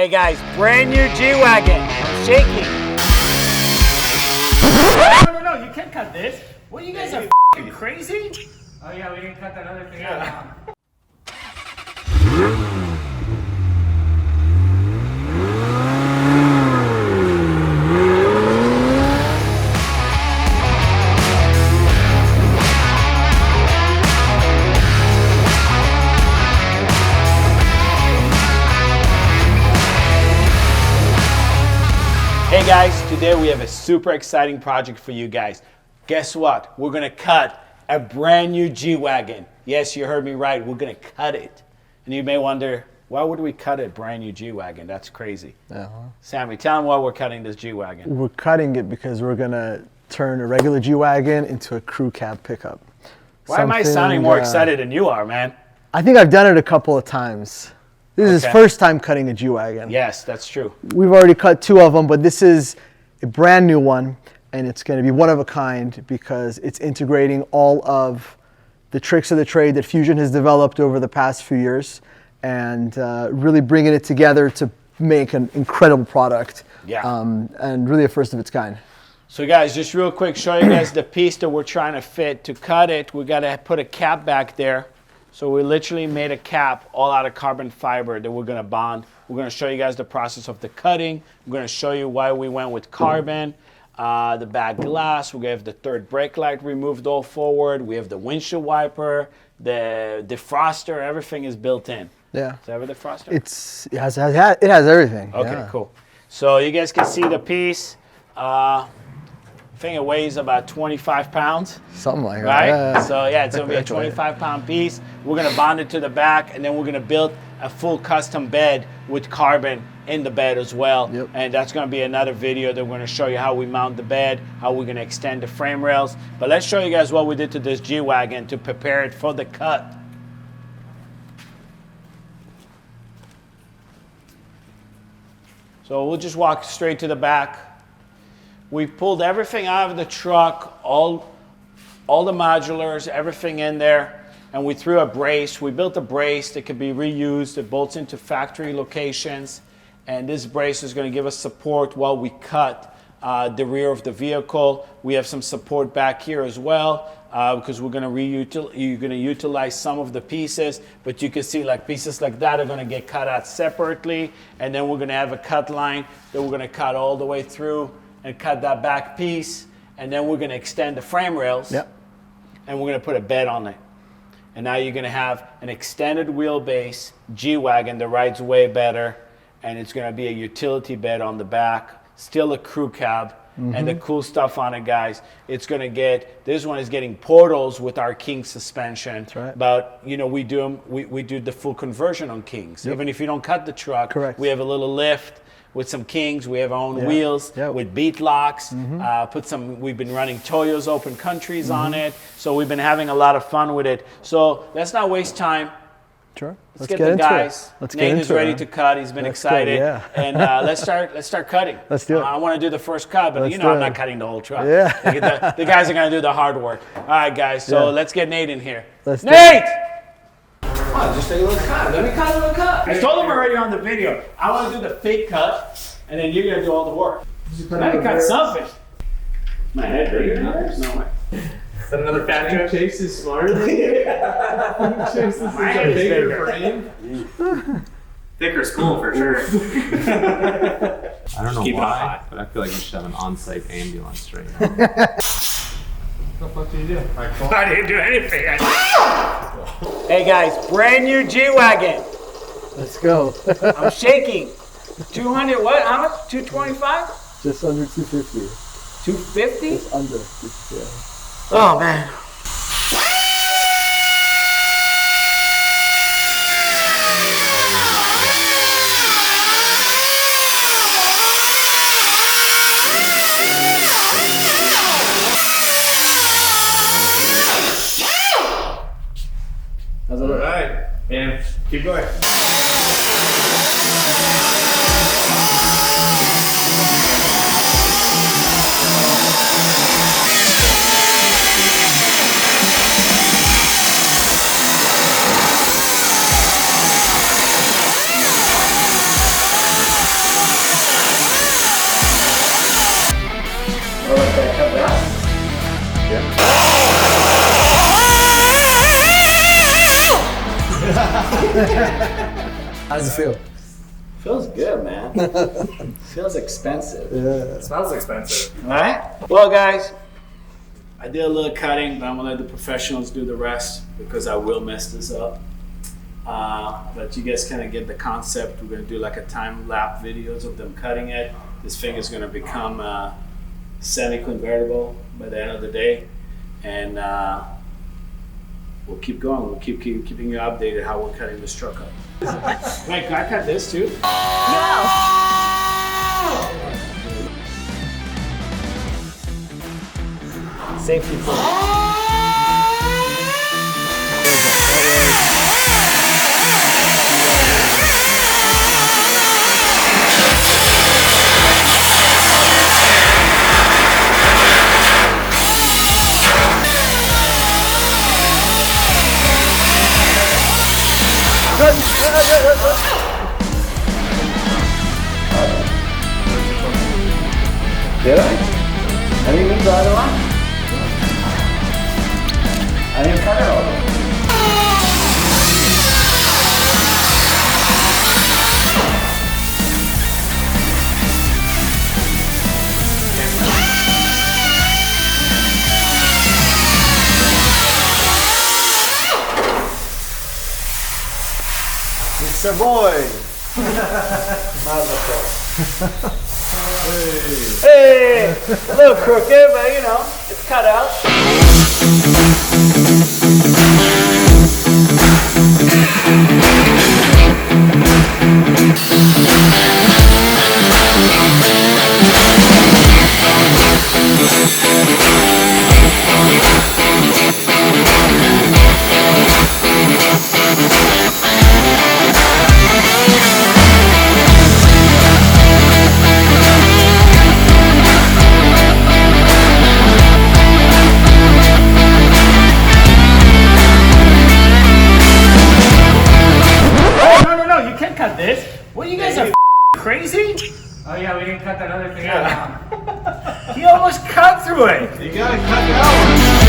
Hey guys, brand new G-Wagon. I'm shaking. No, you can't cut this. What, you guys are f***ing crazy? Oh yeah, we didn't cut that other thing out. Hey guys, today we have a super exciting project for you guys. Guess what? We're gonna cut a brand new G-Wagon. Yes, you heard me right, we're gonna cut it. And you may wonder, why would we cut a brand new G-Wagon? That's crazy. Sammy, tell them why we're cutting this G-Wagon. We're cutting it because we're gonna turn a regular G-Wagon into a crew cab pickup. Why am I sounding more excited than you are, man? I think I've done it a couple of times. This is his first time cutting a G-Wagon. Yes, that's true. We've already cut 2 of them, but this is a brand new one, and it's going to be one of a kind because it's integrating all of the tricks of the trade that Fusion has developed over the past few years, and really bringing it together to make an incredible product. Yeah. And really a first of its kind. So guys, just real quick, show you guys the piece that we're trying to fit. To cut it, we got to put a cap back there. So we literally made a cap all out of carbon fiber that we're gonna bond. We're gonna show you guys the process of the cutting. We're gonna show you why we went with carbon. The back glass, we have the third brake light removed all forward. We have the windshield wiper, the defroster, everything is built in. Yeah. Does it have a defroster? It has everything. Okay, yeah. Cool. So you guys can see the piece. I think it weighs about 25 pounds. Something like that. Right? Yeah. So yeah, it's gonna be a 25-pound piece. We're gonna bond it to the back, and then we're gonna build a full custom bed with carbon in the bed as well. Yep. And that's gonna be another video that we're gonna show you how we mount the bed, how we're gonna extend the frame rails. But let's show you guys what we did to this G-Wagon to prepare it for the cut. So we'll just walk straight to the back. We pulled everything out of the truck, all the modulars, everything in there, and we threw a brace. We built a brace that could be reused. It bolts into factory locations, and this brace is going to give us support while we cut the rear of the vehicle. We have some support back here as well because we're going to utilize some of the pieces, but you can see like pieces like that are going to get cut out separately, and then we're going to have a cut line that we're going to cut all the way through and cut that back piece, and then we're gonna extend the frame rails, and we're gonna put a bed on it. And now you're gonna have an extended wheelbase G-Wagon that rides way better, and it's gonna be a utility bed on the back, still a crew cab, and the cool stuff on it, guys, it's gonna get, this one is getting portals with our King suspension. That's right. But you know, we do the full conversion on Kings. Even if you don't cut the truck, correct, we have a little lift with some Kings. We have our own wheels with beat locks. We've been running Toyo's Open Countries on it. So we've been having a lot of fun with it. So let's not waste time. Sure. Let's get the guys. Nate is ready to cut. He's been excited. Good, yeah. And let's start cutting. Let's do it. I want to do the first cut, but you know I'm not cutting the whole truck. Yeah. The guys are going to do the hard work. All right, guys. So let's get Nate in here. Nate! Oh, just take a little cut. Let me cut a little cut. I told him already on the video. I want to do the fake cut, and then you're gonna do all the work. Let me cut something. My head bigger than yours? No way. Is that another fat joke? Chase is smarter than you? Chase is My head is bigger. Brain. Thicker skull for sure. I don't know why, but I feel like you should have an on-site ambulance right now. What the fuck did you do? I didn't do anything. Hey guys, brand new G-Wagon. Let's go. I'm shaking. 200 what? How much? 225? Just under 250. 250? Just under. Yeah. Oh man. All right, and keep going. does it feel? Feels good, man. Feels expensive. Yeah. It smells expensive. Right? Well, guys, I did a little cutting, but I'm gonna let the professionals do the rest because I will mess this up. But you guys kind of get the concept. We're gonna do like a time-lapse videos of them cutting it. This thing is gonna become semi-convertible by the end of the day, and we'll keep going. We'll keeping you updated how we're cutting this truck up. Wait, can I cut this too? Safety first. Did I? I didn't even draw the line. I didn't cut it all. It's a boy. Hey, a little crooked, but you know, it's cut out. This? What, you guys are crazy? Oh yeah, we didn't cut that other thing out. He almost cut through it. You gotta cut that one.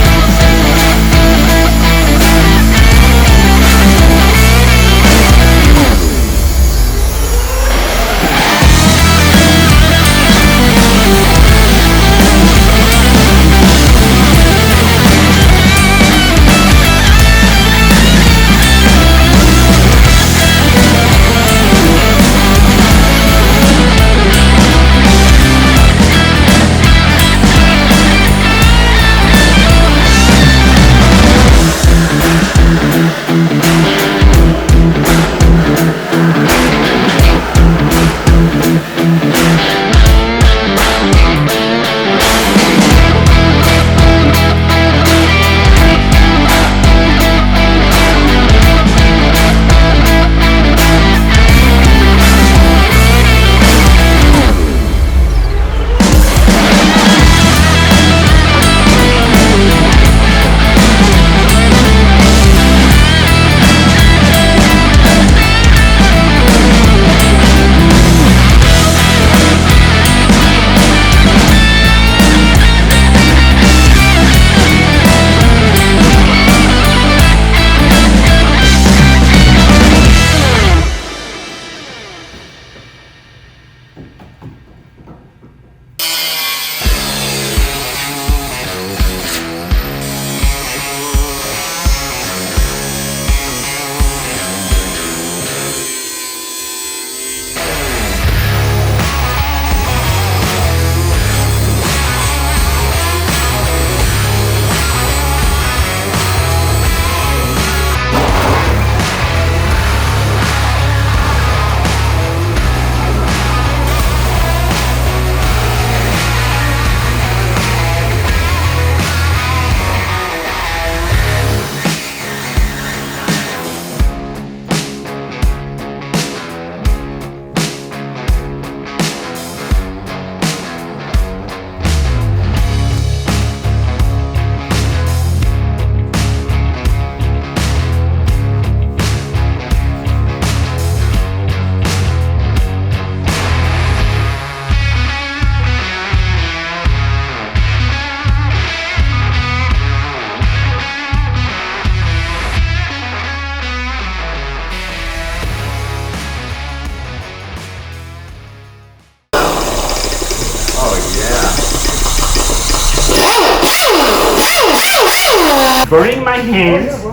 burning my hands,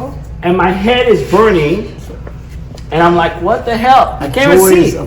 and my head is burning, and I'm like, what the hell? I can't even see.